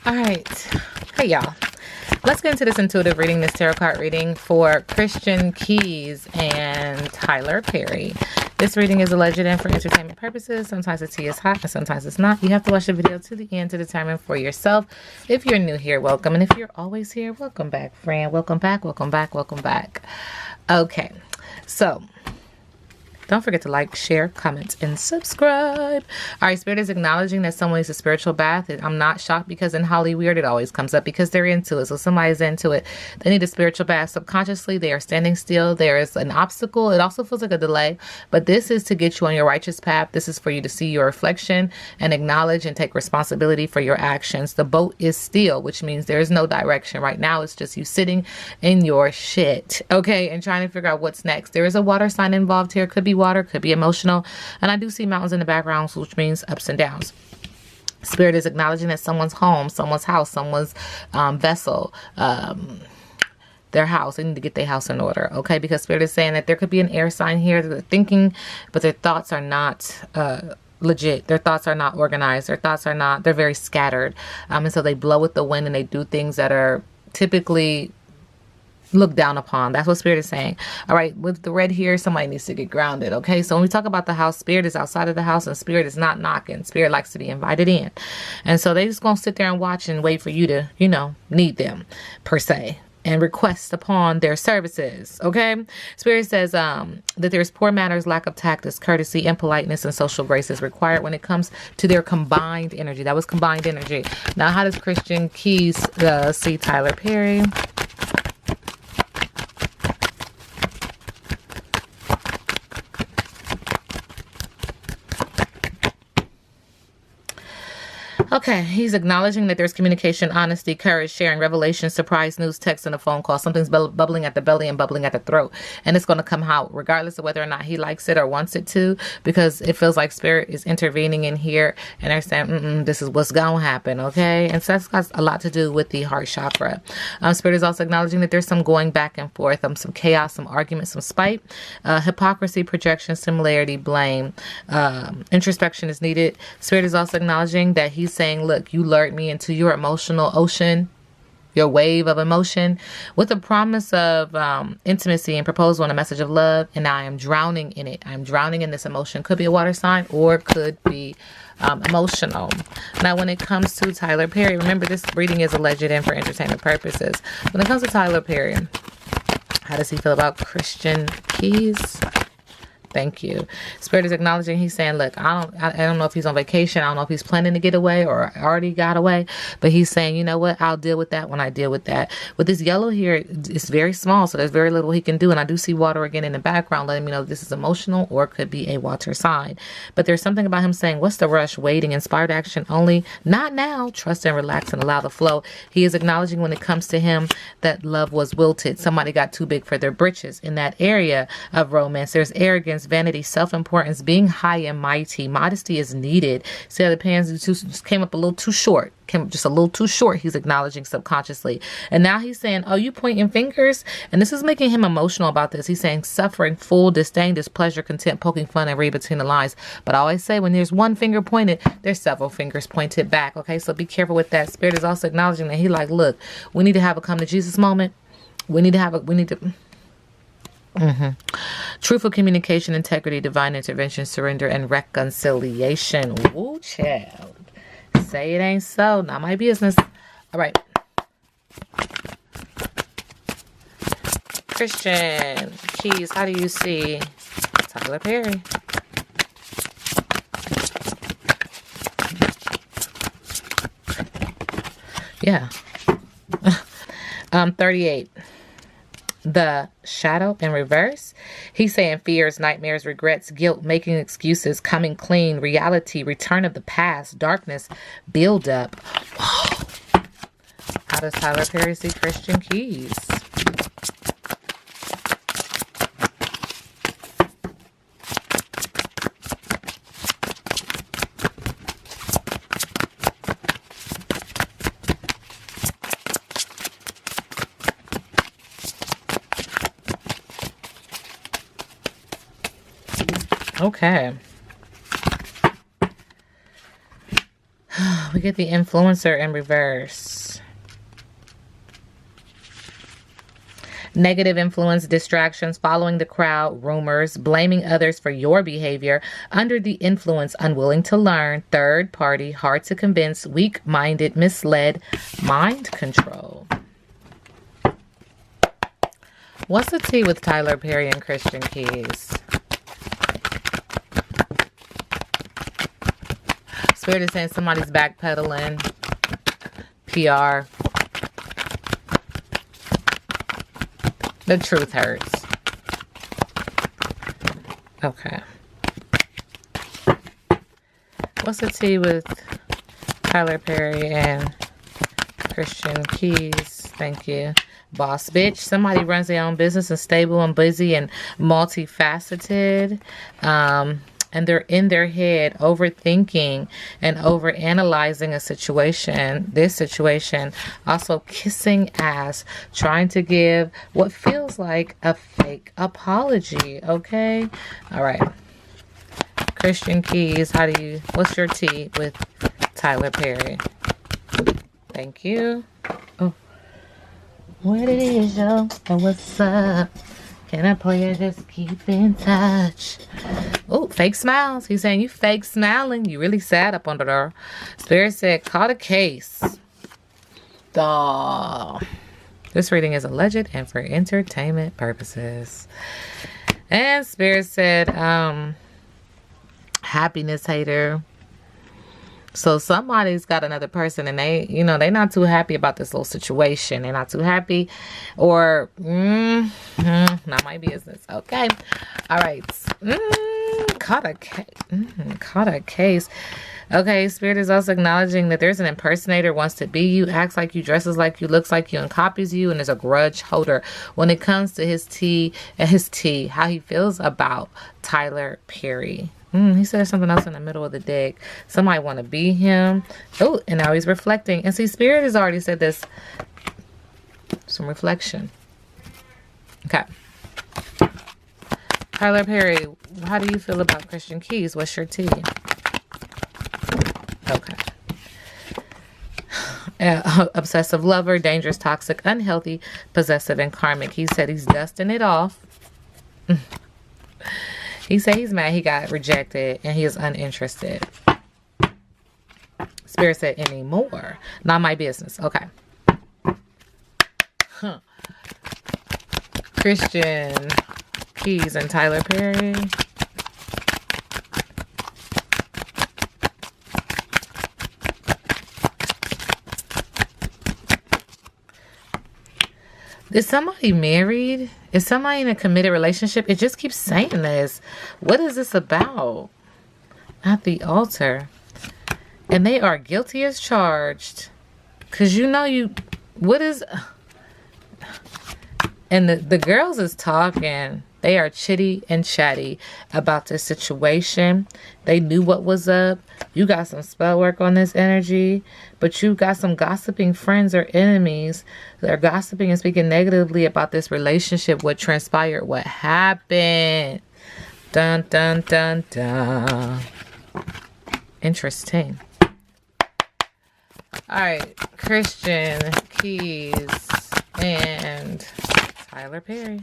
All right. Hey, y'all. Let's get into this intuitive reading, this tarot card reading for Christian Keys and Tyler Perry. This reading is alleged and for entertainment purposes. Sometimes the tea is hot and sometimes it's not. You have to watch the video to the end to determine for yourself. If you're new here, welcome. And if you're always here, welcome back, friend. Welcome back, welcome back, welcome back. Okay, so don't forget to like, share, comment, and subscribe. All right, Spirit is acknowledging that someone needs a spiritual bath. I'm not shocked because in Hollywood, it always comes up because they're into it. So somebody's into it. They need a spiritual bath. Subconsciously, they are standing still. There is an obstacle. It also feels like a delay, but this is to get you on your righteous path. This is for you to see your reflection and acknowledge and take responsibility for your actions. The boat is still, which means there is no direction. Right now, it's just you sitting in your shit, okay, and trying to figure out what's next. There is a water sign involved here. Could be water, could be emotional, and I do see mountains in the background, which means ups and downs. Spirit is acknowledging that someone's home, someone's house, someone's vessel, their house. They need to get their house in order, okay? Because Spirit is saying that there could be an air sign here that they're thinking, but their thoughts are not legit. Their thoughts are not organized. Their thoughts are not, they're very scattered. And so they blow with the wind and they do things that are typically look down upon. That's what Spirit is saying. All right, with the red here, somebody needs to get grounded, okay? So when we talk about the house, Spirit is outside of the house and Spirit is not knocking. Spirit likes to be invited in. And so they just gonna sit there and watch and wait for you to, you know, need them, per se, and request upon their services, okay? Spirit says that there's poor manners, lack of tact, courtesy, and politeness, and social grace is required when it comes to their combined energy. That was combined energy. Now, how does Christian Keys see Tyler Perry? Okay, he's acknowledging that there's communication, honesty, courage, sharing, revelation, surprise, news, text, and a phone call. Something's bubbling at the belly and bubbling at the throat. And it's going to come out regardless of whether or not he likes it or wants it to, because it feels like Spirit is intervening in here and they're saying, this is what's going to happen, okay? And so that's got a lot to do with the heart chakra. Spirit is also acknowledging that there's some going back and forth, some chaos, some arguments, some spite, hypocrisy, projection, similarity, blame. Introspection is needed. Spirit is also acknowledging that he's saying, look, you lured me into your emotional ocean, your wave of emotion, with a promise of intimacy and proposal and a message of love, and I am drowning in it. I'm drowning in this emotion. Could be a water sign or could be emotional. Now, when it comes to Tyler Perry, remember this reading is alleged and for entertainment purposes. When it comes to Tyler Perry, how does he feel about Christian Keys? Thank you. Spirit is acknowledging, he's saying, look, I don't know if he's on vacation. I don't know if he's planning to get away or already got away, but he's saying, you know what? I'll deal with that when I deal with that. With this yellow here, it's very small, so there's very little he can do. And I do see water again in the background, letting me know this is emotional or could be a water sign. But there's something about him saying, what's the rush? Waiting, inspired action only. Not now. Trust and relax and allow the flow. He is acknowledging when it comes to him that love was wilted. Somebody got too big for their britches. In that area of romance, there's arrogance, vanity, self-importance, being high and mighty. Modesty is needed. See how the pants just came up a little too short. Came just a little too short, he's acknowledging subconsciously. And now he's saying, oh, you pointing fingers? And this is making him emotional about this. He's saying suffering, full, disdain, displeasure, contempt, poking fun, and read between the lines. But I always say when there's one finger pointed, there's several fingers pointed back. Okay, so be careful with that. Spirit is also acknowledging that he like, look, we need to have a come to Jesus moment. Truthful communication, integrity, divine intervention, surrender, and reconciliation. Woo, child. Say it ain't so. Not my business. All right. Christian Keys, how do you see Tyler Perry? Yeah. 38. The shadow in reverse. He's saying fears, nightmares, regrets, guilt, making excuses, coming clean, reality, return of the past, darkness, build up. Whoa. How does Tyler Perry see Christian Keys? Okay. We get the influencer in reverse. Negative influence, distractions, following the crowd, rumors, blaming others for your behavior, under the influence, unwilling to learn, third party, hard to convince, weak-minded, misled, mind control. What's the tea with Tyler Perry and Christian Keys? Spirit is saying somebody's backpedaling. PR. The truth hurts. Okay. What's the tea with Tyler Perry and Christian Keys? Thank you. Boss bitch. Somebody runs their own business and stable and busy and multifaceted. And they're in their head overthinking and overanalyzing a situation, this situation, also kissing ass, trying to give what feels like a fake apology, okay? All right. Christian Keys, what's your tea with Tyler Perry? Thank you. Oh. What it is, yo? And what's up? Can I play it? Just keep in touch. Oh, fake smiles. He's saying you fake smiling. You really sad up under there. Spirit said, caught a case. Duh. This reading is alleged and for entertainment purposes. And Spirit said, happiness hater. So somebody's got another person and they're not too happy about this little situation. They're not too happy or, not my business. Okay. All right. Caught a case. Okay. Spirit is also acknowledging that there's an impersonator wants to be you, acts like you, dresses like you, looks like you, and copies you, and is a grudge holder when it comes to his tea, how he feels about Tyler Perry. He said something else in the middle of the deck. Somebody want to be him. Oh, and now he's reflecting. And see, Spirit has already said this. Some reflection. Okay. Tyler Perry, how do you feel about Christian Keys? What's your tea? Okay. Obsessive lover, dangerous, toxic, unhealthy, possessive, and karmic. He said he's dusting it off. He said he's mad he got rejected and he is uninterested. Spirit said anymore. Not my business. Okay. Christian Keys and Tyler Perry. Is somebody married? Is somebody in a committed relationship? It just keeps saying this. What is this about? At the altar. And they are guilty as charged. Because what is... And the girls is talking. They are chitty and chatty about this situation. They knew what was up. You got some spell work on this energy. But you got some gossiping friends or enemies that are gossiping and speaking negatively about this relationship. What transpired. What happened. Dun, dun, dun, dun. Interesting. Alright. Christian Keys and Tyler Perry.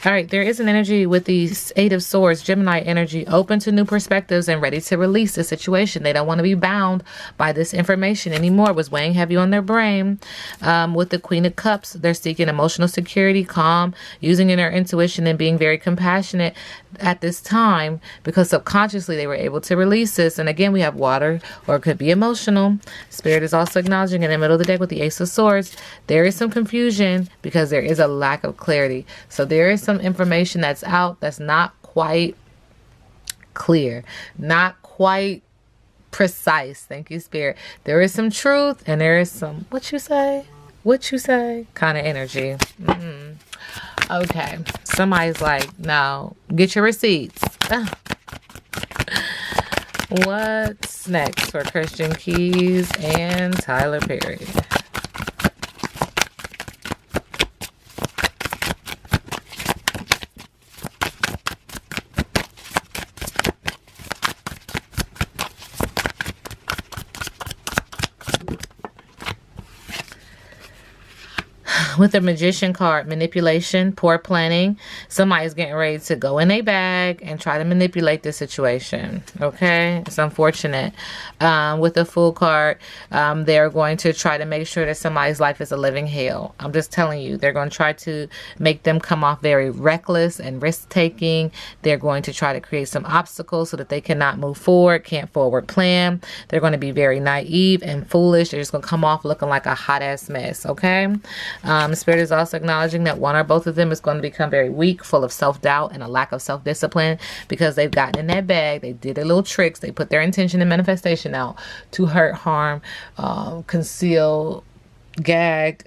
All right, there is an energy with the Eight of Swords, Gemini energy, open to new perspectives and ready to release the situation. They don't want to be bound by this information anymore. It was weighing heavy on their brain. With the Queen of Cups, they're seeking emotional security, calm, using their intuition and being very compassionate at this time because subconsciously they were able to release this. And again, we have water, or it could be emotional. Spirit is also acknowledging in the middle of the deck with the Ace of Swords, there is some confusion because there is a lack of clarity. So there is some information that's out that's not quite clear, not quite precise. Thank you, Spirit. There is some truth and there is some what you say kind of energy. Okay, somebody's like, no, get your receipts. What's next for Christian Keys and Tyler Perry? With the Magician card, manipulation, poor planning. Somebody's getting ready to go in a bag and try to manipulate the situation. Okay, it's unfortunate. With the Fool card, they're going to try to make sure that somebody's life is a living hell. I'm just telling you, they're going to try to make them come off very reckless and risk-taking. They're going to try to create some obstacles so that they cannot move forward, can't forward plan. They're going to be very naive and foolish. They're just going to come off looking like a hot-ass mess. Okay. Spirit is also acknowledging that one or both of them is going to become very weak, full of self-doubt and a lack of self-discipline because they've gotten in that bag. They did their little tricks. They put their intention and manifestation out to hurt, harm, conceal, gag,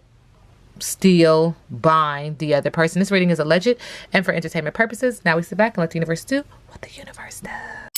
steal, bind the other person. This reading is alleged and for entertainment purposes. Now we sit back and let the universe do what the universe does.